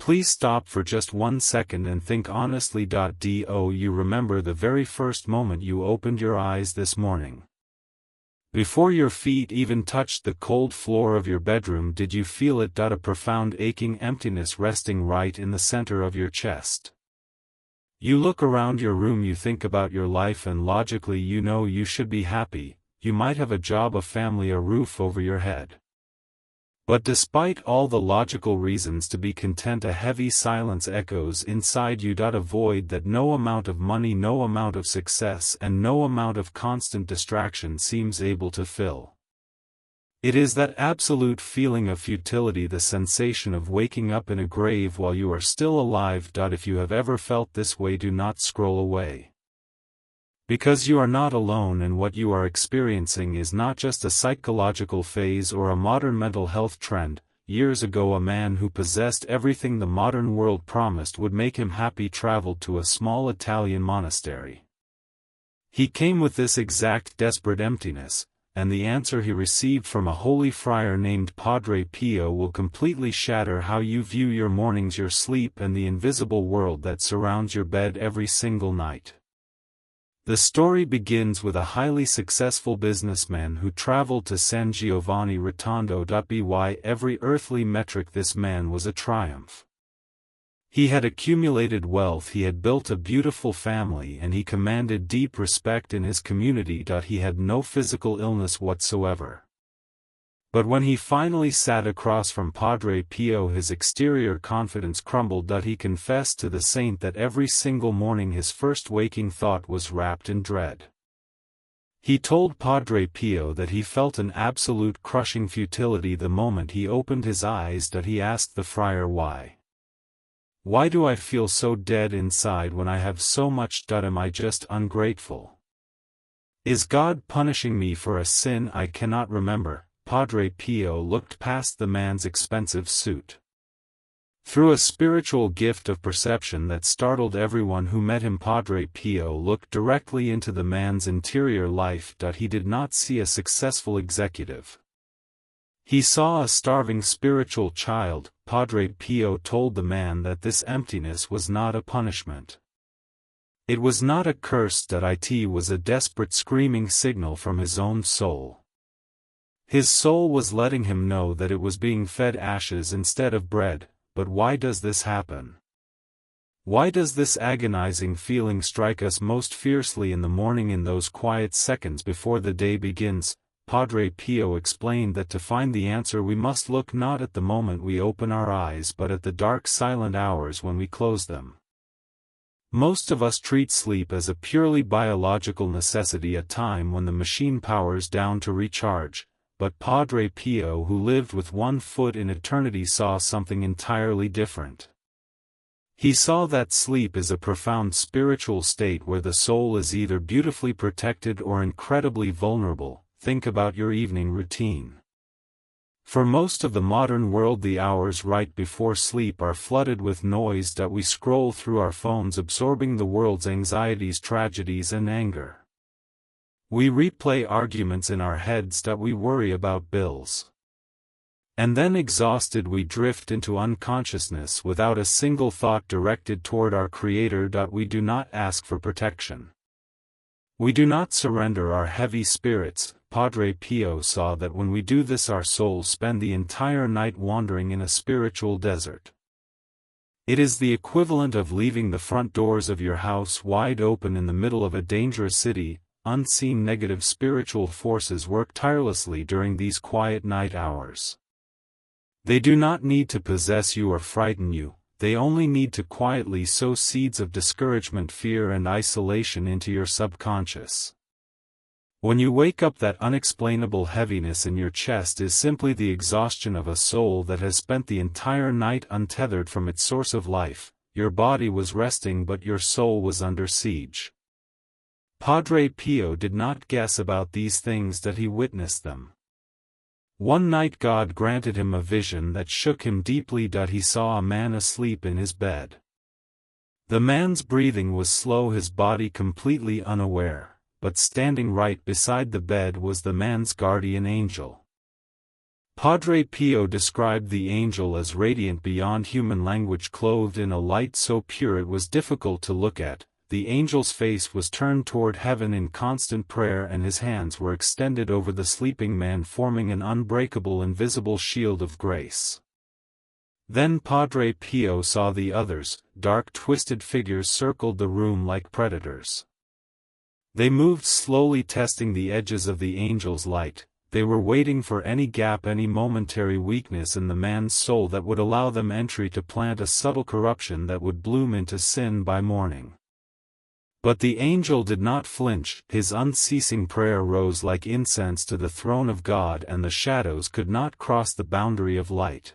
Please stop for just 1 second and think honestly. Do you remember the very first moment you opened your eyes this morning? Before your feet even touched the cold floor of your bedroom, did you feel it? A profound aching emptiness resting right in the center of your chest. You look around your room, you think about your life, and logically you know you should be happy. You might have a job, a family, a roof over your head. But despite all the logical reasons to be content, a heavy silence echoes inside you. A void that no amount of money, no amount of success, and no amount of constant distraction seems able to fill. It is that absolute feeling of futility, the sensation of waking up in a grave while you are still alive. If you have ever felt this way, do not scroll away. Because you are not alone, and what you are experiencing is not just a psychological phase or a modern mental health trend. Years ago, a man who possessed everything the modern world promised would make him happy traveled to a small Italian monastery. He came with this exact desperate emptiness, and the answer he received from a holy friar named Padre Pio will completely shatter how you view your mornings, your sleep, and the invisible world that surrounds your bed every single night. The story begins with a highly successful businessman who traveled to San Giovanni Rotondo. By every earthly metric, this man was a triumph. He had accumulated wealth, he had built a beautiful family, and he commanded deep respect in his community. He had no physical illness whatsoever. But when he finally sat across from Padre Pio, his exterior confidence crumbled. He confessed to the saint that every single morning his first waking thought was wrapped in dread. He told Padre Pio that he felt an absolute crushing futility the moment he opened his eyes. He asked the friar why. Why do I feel so dead inside when I have so much? Am I just ungrateful? Is God punishing me for a sin I cannot remember? Padre Pio looked past the man's expensive suit. Through a spiritual gift of perception that startled everyone who met him, Padre Pio looked directly into the man's interior life. He did not see a successful executive. He saw a starving spiritual child. Padre Pio told the man that this emptiness was not a punishment. It was not a curse. It was a desperate screaming signal from his own soul. His soul was letting him know that it was being fed ashes instead of bread. But why does this happen? Why does this agonizing feeling strike us most fiercely in the morning, in those quiet seconds before the day begins? Padre Pio explained that to find the answer we must look not at the moment we open our eyes, but at the dark silent hours when we close them. Most of us treat sleep as a purely biological necessity, a time when the machine powers down to recharge, but Padre Pio, who lived with one foot in eternity, saw something entirely different. He saw that sleep is a profound spiritual state where the soul is either beautifully protected or incredibly vulnerable. Think about your evening routine. For most of the modern world, the hours right before sleep are flooded with noise. We scroll through our phones, absorbing the world's anxieties, tragedies, and anger. We replay arguments in our heads. We worry about bills. And then, exhausted, we drift into unconsciousness without a single thought directed toward our Creator. We do not ask for protection. We do not surrender our heavy spirits. Padre Pio saw that when we do this, our souls spend the entire night wandering in a spiritual desert. It is the equivalent of leaving the front doors of your house wide open in the middle of a dangerous city. Unseen negative spiritual forces work tirelessly during these quiet night hours. They do not need to possess you or frighten you. They only need to quietly sow seeds of discouragement, fear, and isolation into your subconscious. When you wake up, that unexplainable heaviness in your chest is simply the exhaustion of a soul that has spent the entire night untethered from its source of life. Your body was resting, but your soul was under siege. Padre Pio did not guess about these things, that he witnessed them. One night God granted him a vision that shook him deeply. He saw a man asleep in his bed. The man's breathing was slow, his body completely unaware, but standing right beside the bed was the man's guardian angel. Padre Pio described the angel as radiant beyond human language, clothed in a light so pure it was difficult to look at. The angel's face was turned toward heaven in constant prayer, and his hands were extended over the sleeping man, forming an unbreakable invisible shield of grace. Then Padre Pio saw the others. Dark twisted figures circled the room like predators. They moved slowly, testing the edges of the angel's light. They were waiting for any gap, any momentary weakness in the man's soul that would allow them entry to plant a subtle corruption that would bloom into sin by morning. But the angel did not flinch. His unceasing prayer rose like incense to the throne of God, and the shadows could not cross the boundary of light.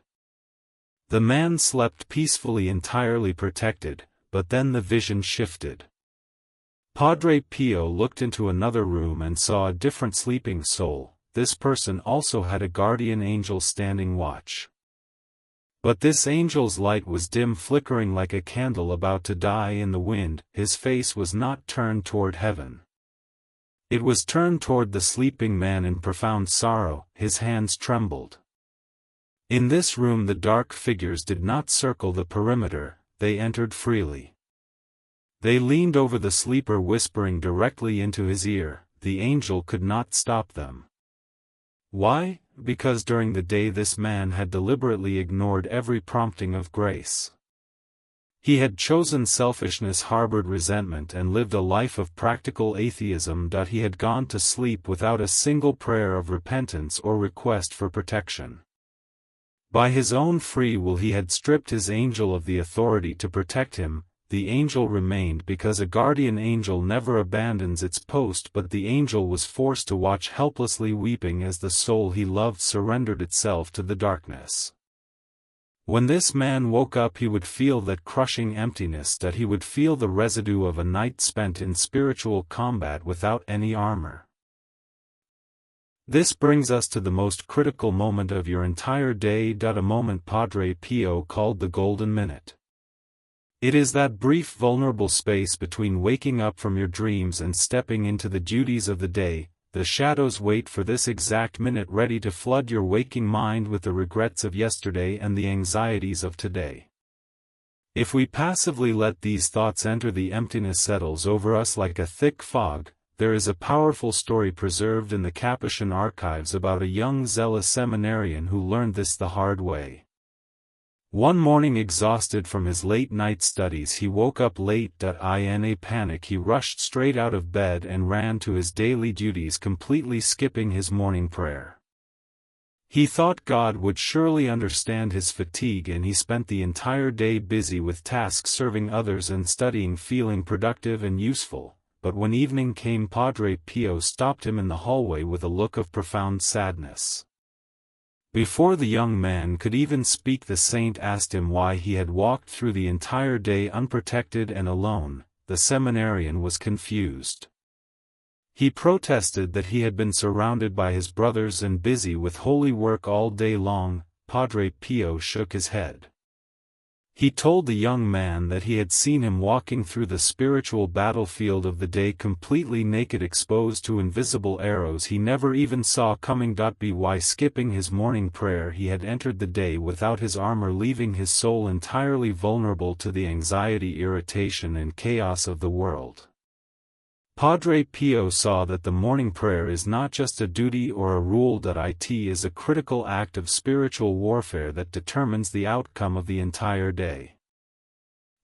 The man slept peacefully, entirely protected, but then the vision shifted. Padre Pio looked into another room and saw a different sleeping soul. This person also had a guardian angel standing watch. But this angel's light was dim, flickering like a candle about to die in the wind. His face was not turned toward heaven. It was turned toward the sleeping man in profound sorrow. His hands trembled. In this room the dark figures did not circle the perimeter, they entered freely. They leaned over the sleeper, whispering directly into his ear. The angel could not stop them. Why? Because during the day this man had deliberately ignored every prompting of grace. He had chosen selfishness, harbored resentment, and lived a life of practical atheism. He had gone to sleep without a single prayer of repentance or request for protection. By his own free will he had stripped his angel of the authority to protect him. The angel remained because a guardian angel never abandons its post, but the angel was forced to watch helplessly, weeping as the soul he loved surrendered itself to the darkness. When this man woke up he would feel that crushing emptiness, that he would feel the residue of a night spent in spiritual combat without any armor. This brings us to the most critical moment of your entire day. A moment Padre Pio called the golden minute. It is that brief, vulnerable space between waking up from your dreams and stepping into the duties of the day. The shadows wait for this exact minute, ready to flood your waking mind with the regrets of yesterday and the anxieties of today. If we passively let these thoughts enter, the emptiness settles over us like a thick fog. There is a powerful story preserved in the Capuchin archives about a young zealous seminarian who learned this the hard way. One morning, exhausted from his late-night studies, he woke up late. In a panic he rushed straight out of bed and ran to his daily duties, completely skipping his morning prayer. He thought God would surely understand his fatigue, and he spent the entire day busy with tasks, serving others and studying, feeling productive and useful. But when evening came, Padre Pio stopped him in the hallway with a look of profound sadness. Before the young man could even speak, the saint asked him why he had walked through the entire day unprotected and alone. The seminarian was confused. He protested that he had been surrounded by his brothers and busy with holy work all day long. Padre Pio shook his head. He told the young man that he had seen him walking through the spiritual battlefield of the day completely naked, exposed to invisible arrows he never even saw coming. By skipping his morning prayer he had entered the day without his armor, leaving his soul entirely vulnerable to the anxiety, irritation, and chaos of the world. Padre Pio saw that the morning prayer is not just a duty or a rule. It is a critical act of spiritual warfare that determines the outcome of the entire day.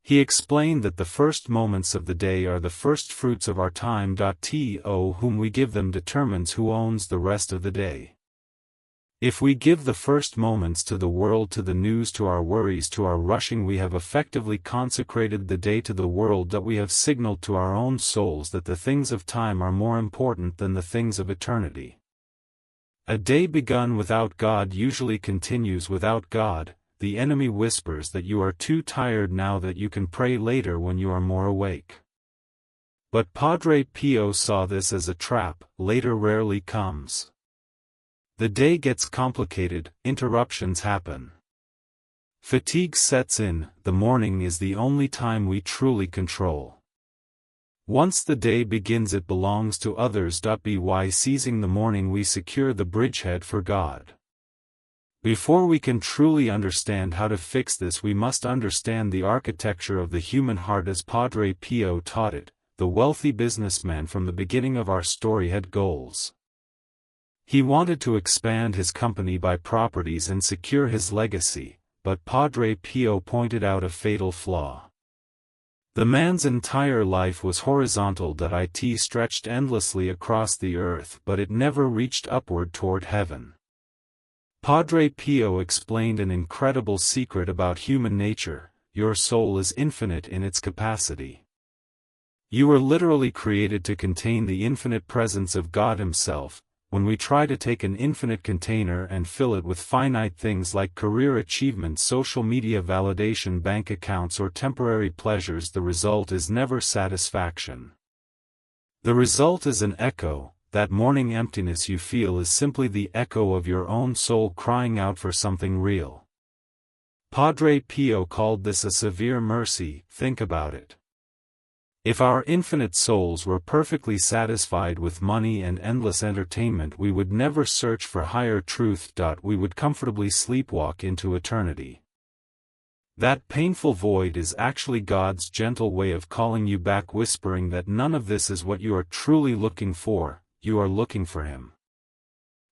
He explained that the first moments of the day are the first fruits of our time. To whom we give them determines who owns the rest of the day. If we give the first moments to the world, to the news, to our worries, to our rushing, we have effectively consecrated the day to the world. We have signaled to our own souls that the things of time are more important than the things of eternity. A day begun without God usually continues without God. The enemy whispers that you are too tired now, that you can pray later when you are more awake. But Padre Pio saw this as a trap. Later rarely comes. The day gets complicated, interruptions happen. Fatigue sets in. The morning is the only time we truly control. Once the day begins, it belongs to others. By seizing the morning we secure the bridgehead for God. Before we can truly understand how to fix this, we must understand the architecture of the human heart as Padre Pio taught it. The wealthy businessman from the beginning of our story had goals. He wanted to expand his company by properties and secure his legacy, but Padre Pio pointed out a fatal flaw. The man's entire life was horizontal. It stretched endlessly across the earth, but it never reached upward toward heaven. Padre Pio explained an incredible secret about human nature: your soul is infinite in its capacity. You were literally created to contain the infinite presence of God Himself. When we try to take an infinite container and fill it with finite things like career achievement, social media validation, bank accounts, or temporary pleasures, the result is never satisfaction. The result is an echo. That morning emptiness you feel is simply the echo of your own soul crying out for something real. Padre Pio called this a severe mercy. Think about it. If our infinite souls were perfectly satisfied with money and endless entertainment, we would never search for higher truth. We would comfortably sleepwalk into eternity. That painful void is actually God's gentle way of calling you back, whispering that none of this is what you are truly looking for. You are looking for Him.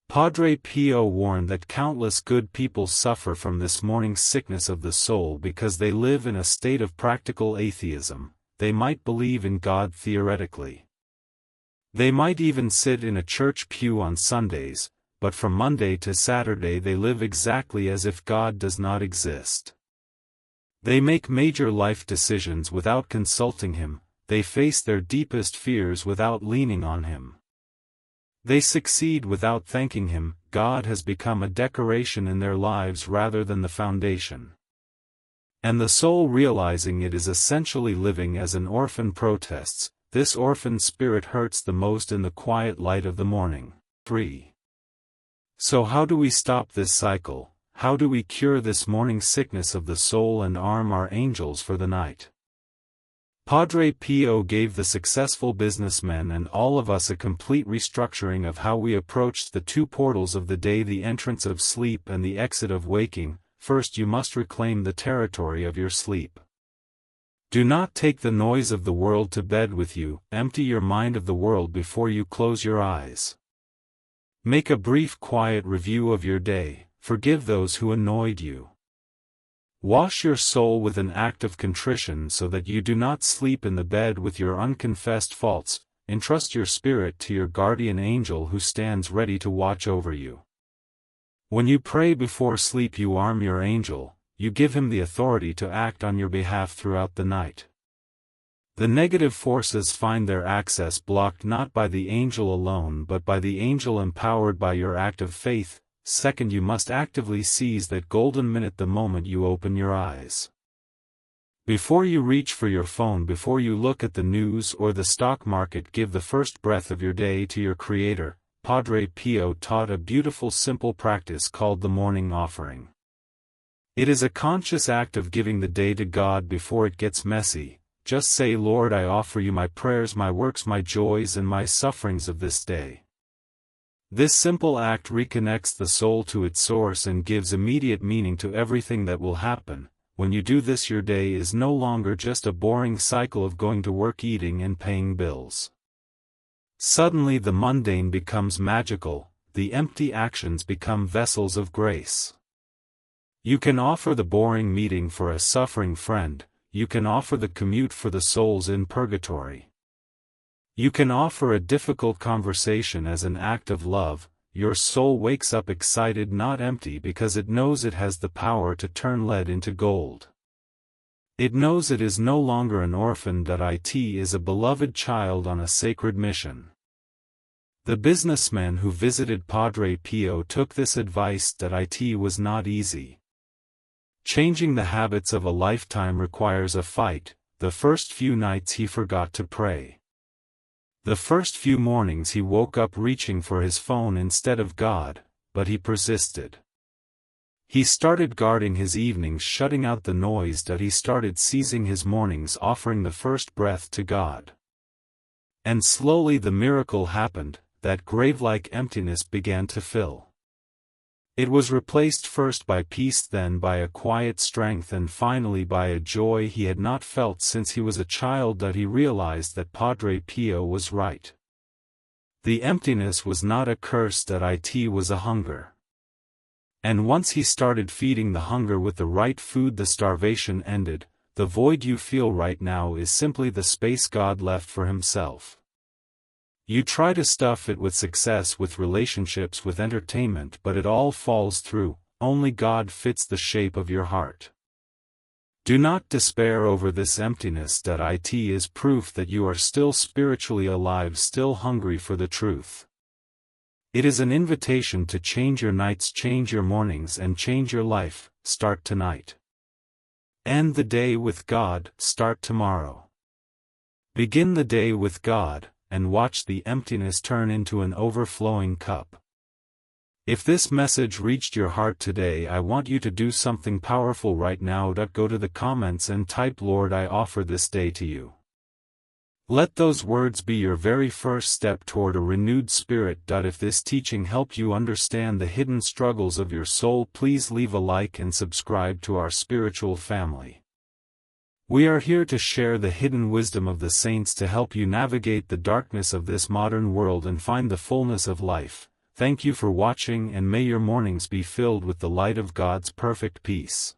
Padre Pio warned that countless good people suffer from this morning sickness of the soul because they live in a state of practical atheism. They might believe in God theoretically. They might even sit in a church pew on Sundays, but from Monday to Saturday they live exactly as if God does not exist. They make major life decisions without consulting Him. They face their deepest fears without leaning on Him. They succeed without thanking Him. God has become a decoration in their lives rather than the foundation. And the soul, realizing it, is essentially living as an orphan, protests. This orphan spirit hurts the most in the quiet light of the morning. 3. So how do we stop this cycle? How do we cure this morning sickness of the soul and arm our angels for the night? Padre Pio gave the successful businessman and all of us a complete restructuring of how we approached the two portals of the day: the entrance of sleep and the exit of waking. First, you must reclaim the territory of your sleep. Do not take the noise of the world to bed with you. Empty your mind of the world before you close your eyes. Make a brief, quiet review of your day. Forgive those who annoyed you. Wash your soul with an act of contrition so that you do not sleep in the bed with your unconfessed faults. Entrust your spirit to your guardian angel who stands ready to watch over you. When you pray before sleep, you arm your angel. You give him the authority to act on your behalf throughout the night. The negative forces find their access blocked not by the angel alone but by the angel empowered by your act of faith. Second, you must actively seize that golden minute the moment you open your eyes. Before you reach for your phone, before you look at the news or the stock market, give the first breath of your day to your Creator. Padre Pio taught a beautiful, simple practice called the morning offering. It is a conscious act of giving the day to God before it gets messy. Just say, Lord, I offer you my prayers, my works, my joys, and my sufferings of this day. This simple act reconnects the soul to its source and gives immediate meaning to everything that will happen. When you do this, your day is no longer just a boring cycle of going to work, eating, and paying bills. Suddenly the mundane becomes magical, the empty actions become vessels of grace. You can offer the boring meeting for a suffering friend. You can offer the commute for the souls in purgatory. You can offer a difficult conversation as an act of love. Your soul wakes up excited, not empty, because it knows it has the power to turn lead into gold. It knows it is no longer an orphan. It is a beloved child on a sacred mission. The businessman who visited Padre Pio took this advice. It was not easy. Changing the habits of a lifetime requires a fight. The first few nights he forgot to pray. The first few mornings he woke up reaching for his phone instead of God, but he persisted. He started guarding his evenings, shutting out the noise. He started seizing his mornings, offering the first breath to God. And slowly the miracle happened. That grave-like emptiness began to fill. It was replaced first by peace, then by a quiet strength, and finally by a joy he had not felt since he was a child. That he realized that Padre Pio was right. The emptiness was not a curse, that it was a hunger. And once he started feeding the hunger with the right food, the starvation ended. The void you feel right now is simply the space God left for himself. You try to stuff it with success, with relationships, with entertainment, but it all falls through. Only God fits the shape of your heart. Do not despair over this emptiness. That it is proof that you are still spiritually alive, still hungry for the truth. It is an invitation to change your nights, change your mornings, and change your life. Start tonight. End the day with God. Start tomorrow. Begin the day with God, and watch the emptiness turn into an overflowing cup. If this message reached your heart today, I want you to do something powerful right now. Go to the comments and type, "Lord, I offer this day to you." Let those words be your very first step toward a renewed spirit. If this teaching helped you understand the hidden struggles of your soul, please leave a like and subscribe to our spiritual family. We are here to share the hidden wisdom of the saints to help you navigate the darkness of this modern world and find the fullness of life. Thank you for watching, and may your mornings be filled with the light of God's perfect peace.